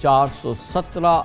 417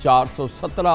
417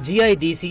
GIDC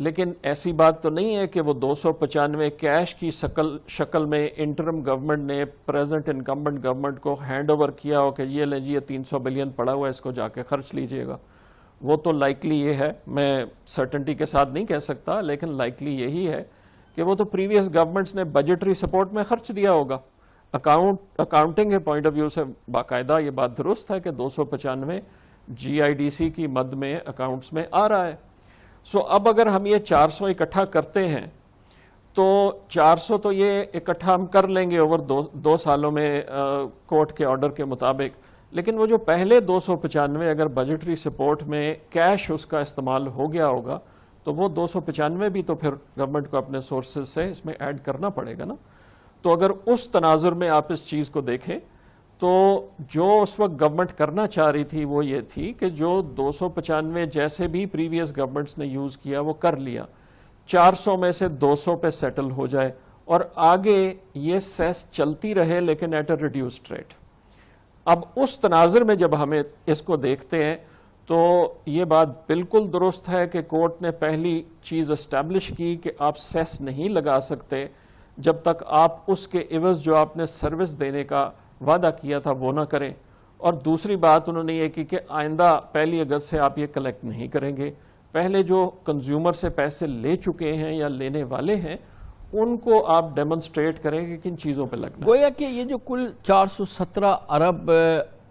لیکن ایسی بات تو نہیں ہے کہ وہ 295 کیش کی شکل میں انٹرم گورنمنٹ نے پریزنٹ انکمبنٹ گورنمنٹ کو ہینڈ اوور کیا ہو کہ یہ لے جی 300 بلین پڑا ہوا ہے اس کو جا کے خرچ لیجئے گا. وہ تو لائکلی یہ ہے, میں سرٹنٹی کے ساتھ نہیں کہہ سکتا, لیکن لائکلی یہی ہے کہ وہ تو پریویس گورنمنٹس نے بجٹری سپورٹ میں خرچ دیا ہوگا. اکاؤنٹنگ کے پوائنٹ آف ویو سے باقاعدہ یہ بات درست ہے کہ 295 جی آئی ڈی سی کی مد میں اکاؤنٹس میں آ رہا ہے. سو اب اگر ہم یہ 400 اکٹھا کرتے ہیں تو 400 تو یہ اکٹھا ہم کر لیں گے اوور دو سالوں میں کورٹ کے آرڈر کے مطابق, لیکن وہ جو پہلے 295 اگر بجٹری سپورٹ میں کیش اس کا استعمال ہو گیا ہوگا تو وہ 295 بھی تو پھر گورنمنٹ کو اپنے سورسز سے اس میں ایڈ کرنا پڑے گا نا. تو اگر اس تناظر میں آپ اس چیز کو دیکھیں تو جو اس وقت گورنمنٹ کرنا چاہ رہی تھی وہ یہ تھی کہ جو 295 جیسے بھی پریویس گورنمنٹس نے یوز کیا وہ کر لیا, 400 میں سے 200 پہ سیٹل ہو جائے اور آگے یہ سیس چلتی رہے لیکن ایٹ اے ریڈیوسڈ ریٹ. اب اس تناظر میں جب ہمیں اس کو دیکھتے ہیں تو یہ بات بالکل درست ہے کہ کورٹ نے پہلی چیز اسٹیبلش کی کہ آپ سیس نہیں لگا سکتے جب تک آپ اس کے عوض جو آپ نے سروس دینے کا وعدہ کیا تھا وہ نہ کریں, اور دوسری بات انہوں نے یہ کی کہ آئندہ 1 اگست سے آپ یہ کلیکٹ نہیں کریں گے. پہلے جو کنزیومر سے پیسے لے چکے ہیں یا لینے والے ہیں ان کو آپ ڈیمونسٹریٹ کریں کہ کن چیزوں پہ لگنا. گویا کہ یہ جو کل 417 ارب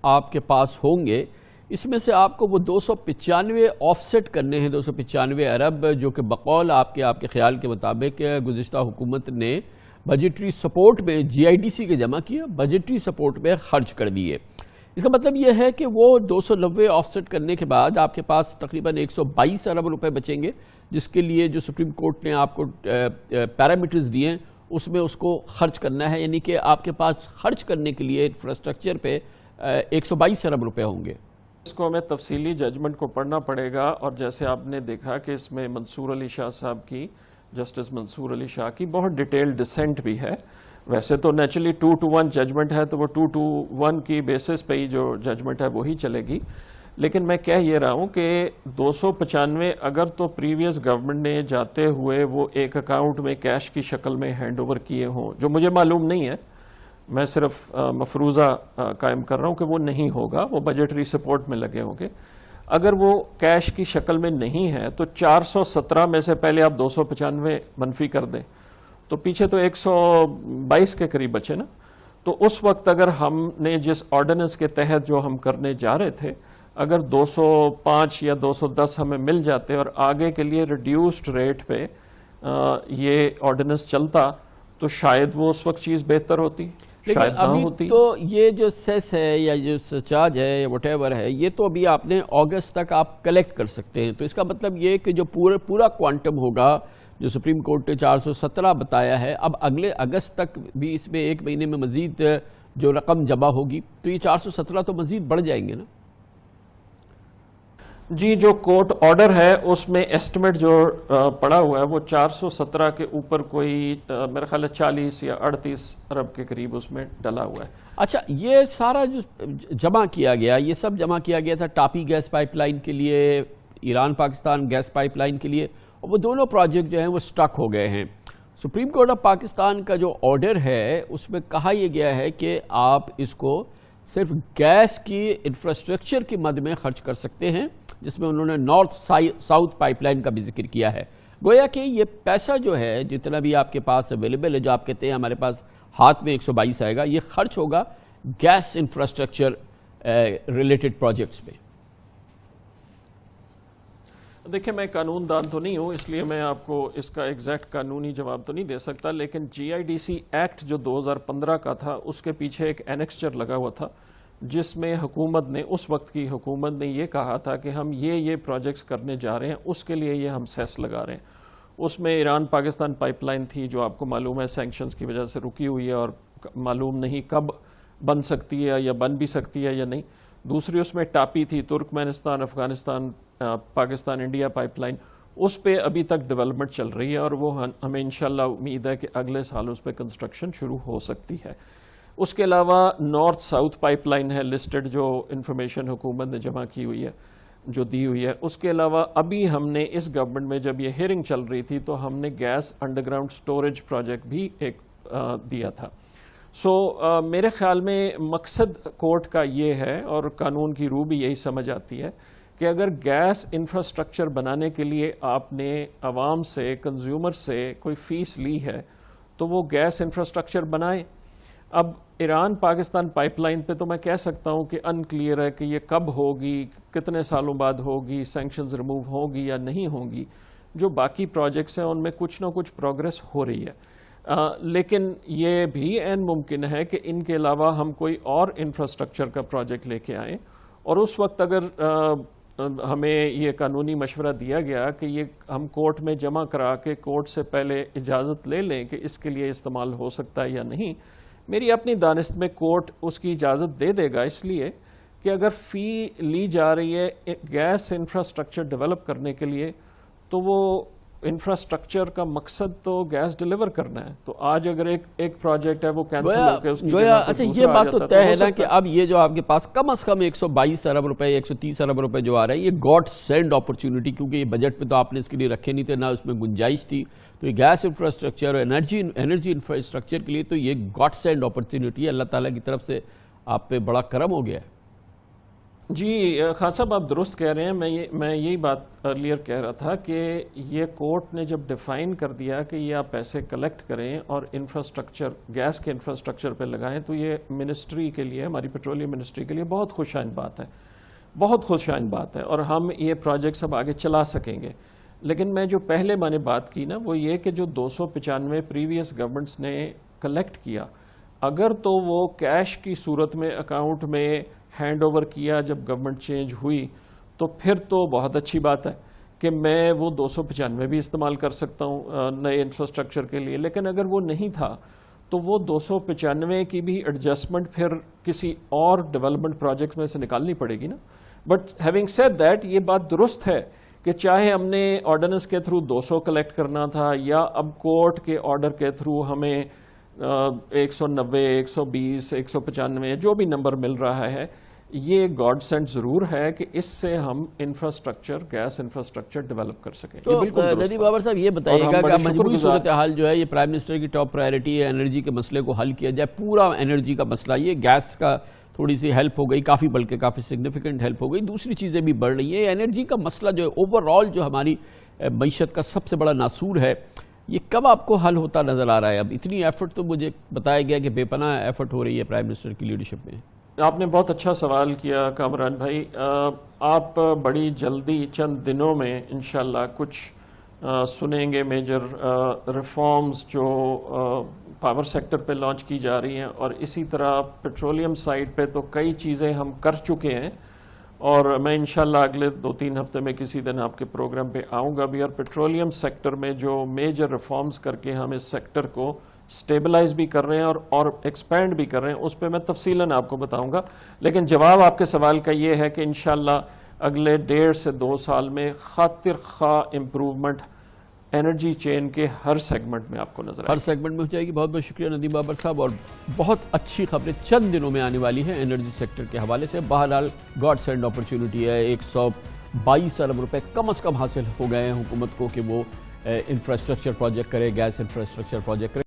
آپ کے پاس ہوں گے اس میں سے آپ کو وہ 295 آف سیٹ کرنے ہیں, 295 ارب جو کہ بقول آپ کے خیال کے مطابق گزشتہ حکومت نے بجٹری سپورٹ میں جی آئی ڈی سی کے جمع کیا, بجٹری سپورٹ میں خرچ کر دیے. اس کا مطلب یہ ہے کہ وہ 290 آف سیٹ کرنے کے بعد آپ کے پاس تقریباً 122 ارب روپے بچیں گے, جس کے لیے جو سپریم کورٹ نے آپ کو پیرامیٹرز دیے اس میں اس کو خرچ کرنا ہے, یعنی کہ آپ کے پاس خرچ کرنے کے لیے انفراسٹرکچر پہ 122 ارب روپے ہوں گے. اس کو ہمیں تفصیلی ججمنٹ کو پڑھنا پڑے گا, اور جیسے آپ نے دیکھا کہ اس میں منصور علی شاہ صاحب کی, جسٹس منصور علی شاہ کی بہت ڈیٹیل ڈسینٹ بھی ہے. ویسے تو نیچرلی 2-1 ججمنٹ ہے تو وہ 2-1 کی بیسس پہ ہی جو ججمنٹ ہے وہی چلے گی, لیکن میں کہہ یہ رہا ہوں کہ 295 اگر تو پریویس گورنمنٹ نے جاتے ہوئے وہ ایک اکاؤنٹ میں کیش کی شکل میں ہینڈ اوور کیے ہوں, جو مجھے معلوم نہیں ہے, میں صرف مفروضہ قائم کر رہا ہوں کہ وہ نہیں ہوگا, وہ بجٹری سپورٹ میں لگے ہوں گے. اگر وہ کیش کی شکل میں نہیں ہے تو 417 میں سے پہلے آپ 295 منفی کر دیں تو پیچھے تو 122 کے قریب بچے نا. تو اس وقت اگر ہم نے جس آرڈیننس کے تحت جو ہم کرنے جا رہے تھے اگر 205 یا 210 ہمیں مل جاتے اور آگے کے لیے ریڈیوسڈ ریٹ پہ یہ آرڈیننس چلتا تو شاید وہ اس وقت چیز بہتر ہوتی, شاید نہ ہوتی. تو یہ جو سیس ہے یا جو سرچارج ہے یا وٹ ایور ہے یہ تو ابھی آپ نے اگست تک آپ کلیکٹ کر سکتے ہیں, تو اس کا مطلب یہ کہ جو پورا کوانٹم ہوگا جو سپریم کورٹ نے 417 بتایا ہے, اب اگلے اگست تک بھی اس میں 1 مہینے میں مزید جو رقم جمع ہوگی تو یہ 417 تو مزید بڑھ جائیں گے نا. جی جو کورٹ آرڈر ہے اس میں ایسٹیمیٹ جو پڑا ہوا ہے وہ 417 کے اوپر کوئی میرا خیال ہے 40 یا 38 ارب کے قریب اس میں ڈلا ہوا ہے. اچھا, یہ سارا جو جمع کیا گیا یہ سب جمع کیا گیا تھا ٹاپی گیس پائپ لائن کے لیے, Iran Pakistan gas pipeline کے لیے, اور وہ دونوں پروجیکٹ جو ہیں وہ سٹک ہو گئے ہیں. سپریم کورٹ آف پاکستان کا جو آرڈر ہے اس میں کہا یہ گیا ہے کہ آپ اس کو صرف گیس کی انفراسٹرکچر کی مد میں خرچ کر سکتے ہیں, جس میں انہوں نے نارتھ ساؤتھ پائپ لائن کا بھی ذکر کیا ہے. گویا کہ یہ پیسہ جو ہے جتنا بھی آپ کے پاس اویلیبل ہے, جو آپ کہتے ہیں ہمارے پاس ہاتھ میں 122 آئے گا, یہ خرچ ہوگا گیس انفراسٹرکچر ریلیٹڈ پروجیکٹس میں. دیکھیں میں قانون دان تو نہیں ہوں اس لیے میں آپ کو اس کا ایگزیکٹ قانونی جواب تو نہیں دے سکتا, لیکن جی آئی ڈی سی ایکٹ جو 2015 کا تھا اس کے پیچھے ایک اینیکسچر لگا ہوا تھا جس میں حکومت نے, اس وقت کی حکومت نے یہ کہا تھا کہ ہم یہ پروجیکٹس کرنے جا رہے ہیں, اس کے لیے یہ ہم سیس لگا رہے ہیں. اس میں ایران پاکستان پائپ لائن تھی جو آپ کو معلوم ہے سینکشنز کی وجہ سے رکی ہوئی ہے اور معلوم نہیں کب بن سکتی ہے یا بن بھی سکتی ہے یا نہیں. دوسری اس میں ٹاپی تھی, Turkmenistan Afghanistan Pakistan India pipeline, اس پہ ابھی تک ڈیولپمنٹ چل رہی ہے اور وہ ہمیں انشاءاللہ امید ہے کہ اگلے سال اس پہ کنسٹرکشن شروع ہو سکتی ہے. اس کے علاوہ نارتھ ساؤتھ پائپ لائن ہے لسٹڈ جو انفارمیشن حکومت نے جمع کی ہوئی ہے. جو دی ہوئی ہے. اس کے علاوہ ابھی ہم نے اس گورنمنٹ میں جب یہ ہیئرنگ چل رہی تھی تو ہم نے gas underground storage project بھی ایک دیا تھا. سو میرے خیال میں مقصد کورٹ کا یہ ہے اور قانون کی روح بھی یہی سمجھ آتی ہے کہ اگر گیس انفراسٹرکچر بنانے کے لیے آپ نے عوام سے کنزیومر سے کوئی فیس لی ہے تو وہ گیس انفراسٹرکچر بنائے. اب ایران پاکستان پائپ لائن پہ تو میں کہہ سکتا ہوں کہ ان کلیئر ہے کہ یہ کب ہوگی, کتنے سالوں بعد ہوگی, سینکشنز ریموو ہوگی یا نہیں ہوں گی. جو باقی پروجیکٹس ہیں ان میں کچھ نہ کچھ پروگرس ہو رہی ہے, لیکن یہ بھی عین ممکن ہے کہ ان کے علاوہ ہم کوئی اور انفراسٹرکچر کا پروجیکٹ لے کے آئیں, اور اس وقت اگر ہمیں یہ قانونی مشورہ دیا گیا کہ یہ ہم کورٹ میں جمع کرا کے کورٹ سے پہلے اجازت لے لیں کہ اس کے لیے استعمال ہو سکتا ہے یا نہیں, میری اپنی دانست میں کورٹ اس کی اجازت دے دے گا, اس لیے کہ اگر فی لی جا رہی ہے گیس انفراسٹرکچر ڈیولپ کرنے کے لیے تو وہ انفراسٹرکچر کا مقصد تو گیس ڈیلیور کرنا ہے. تو آج اگر ایک پروجیکٹ ہے وہ کینسل ہو کے اس کی جگہ اچھا یہ بات تو طے ہے نا کہ اب یہ جو آپ کے پاس کم از کم 122 ارب روپے 130 ارب روپے جو آ رہے ہیں یہ گاڈ سینڈ اپرچونٹی, کیونکہ یہ بجٹ پہ تو آپ نے اس کے لیے رکھے نہیں تھے, نہ اس میں گنجائش تھی. تو یہ گیس انفراسٹرکچر اور انرجی انفراسٹرکچر کے لیے تو یہ گاڈ سینڈ اپرچونٹی ہے. اللہ تعالیٰ کی طرف سے آپ پہ بڑا کرم ہو گیا ہے. جی خان صاحب آپ درست کہہ رہے ہیں. میں یہی بات ارلیئر کہہ رہا تھا کہ یہ کورٹ نے جب ڈیفائن کر دیا کہ یہ آپ پیسے کلیکٹ کریں اور انفراسٹرکچر گیس کے انفراسٹرکچر پہ لگائیں تو یہ منسٹری کے لیے, ہماری پیٹرولیم منسٹری کے لیے بہت خوش آئند بات ہے, بہت خوش آئند بات ہے, اور ہم یہ پروجیکٹس اب آگے چلا سکیں گے. لیکن میں جو پہلے میں نے بات کی نا وہ یہ کہ جو 295 پریویس گورنمنٹس نے کلیکٹ کیا, اگر تو وہ کیش کی صورت میں اکاؤنٹ میں ہینڈ اوور کیا جب گورنمنٹ چینج ہوئی تو پھر تو بہت اچھی بات ہے کہ میں وہ 295 بھی استعمال کر سکتا ہوں نئے انفراسٹرکچر کے لیے. لیکن اگر وہ نہیں تھا تو وہ 295 کی بھی ایڈجسٹمنٹ پھر کسی اور ڈیولپمنٹ پروجیکٹ میں سے نکالنی پڑے گی نا. بٹ ہیونگ سیڈ دیٹ یہ بات درست ہے کہ چاہے ہم نے آرڈیننس کے تھرو 200 کلیکٹ کرنا تھا یا اب کورٹ کے آرڈر کے تھرو ہمیں 190 120 195 جو بھی نمبر مل رہا ہے, یہ گاڈ سینڈ ضرور ہے کہ اس سے ہم انفراسٹرکچر گیس انفراسٹرکچر ڈیولپ کر سکیں. تو ندیم بابر صاحب یہ بتائیے گا کہ مجموعی صورتحال جو ہے یہ پرائم منسٹر کی ٹاپ پرائرٹی ہے, انرجی کے مسئلے کو حل کیا جائے. پورا انرجی کا مسئلہ, یہ گیس کا تھوڑی سی ہیلپ ہو گئی, کافی بلکہ کافی سگنیفیکنٹ ہیلپ ہو گئی, دوسری چیزیں بھی بڑھ رہی ہیں. انرجی کا مسئلہ جو ہے اوور آل جو ہماری معیشت کا سب سے بڑا ناسور ہے, یہ کب آپ کو حل ہوتا نظر آ رہا ہے؟ اب اتنی ایفرٹ تو مجھے بتایا گیا کہ بے پناہ ایفرٹ ہو رہی ہے پرائم منسٹر کی لیڈرشپ میں. آپ نے بہت اچھا سوال کیا کامران بھائی. آپ بڑی جلدی چند دنوں میں انشاءاللہ کچھ سنیں گے میجر ریفارمز جو پاور سیکٹر پہ لانچ کی جا رہی ہیں, اور اسی طرح پیٹرولیم سائٹ پہ تو کئی چیزیں ہم کر چکے ہیں, اور میں انشاءاللہ اگلے 2-3 ہفتے میں کسی دن آپ کے پروگرام پہ آؤں گا بھی. اور پیٹرولیم سیکٹر میں جو میجر ریفارمز کر کے ہم اس سیکٹر کو سٹیبلائز بھی کر رہے ہیں اور ایکسپینڈ بھی کر رہے ہیں, اس پہ میں تفصیلاً آپ کو بتاؤں گا. لیکن جواب آپ کے سوال کا یہ ہے کہ انشاءاللہ اگلے 1.5 سے 2 سال میں خاطر خواہ امپروومنٹ انرجی چین کے ہر سیگمنٹ میں آپ کو نظر آئے. ہر سیگمنٹ میں ہو جائے گی. بہت بہت شکریہ ندیم بابر صاحب, اور بہت اچھی خبریں چند دنوں میں آنے والی ہیں انرجی سیکٹر کے حوالے سے. بہرحال گاڈ سینڈ اپرچونٹی ہے, 122 ارب روپے کم از کم حاصل ہو گئے ہیں حکومت کو کہ وہ انفراسٹرکچر پروجیکٹ کرے, گیس انفراسٹرکچر پروجیکٹ کرے.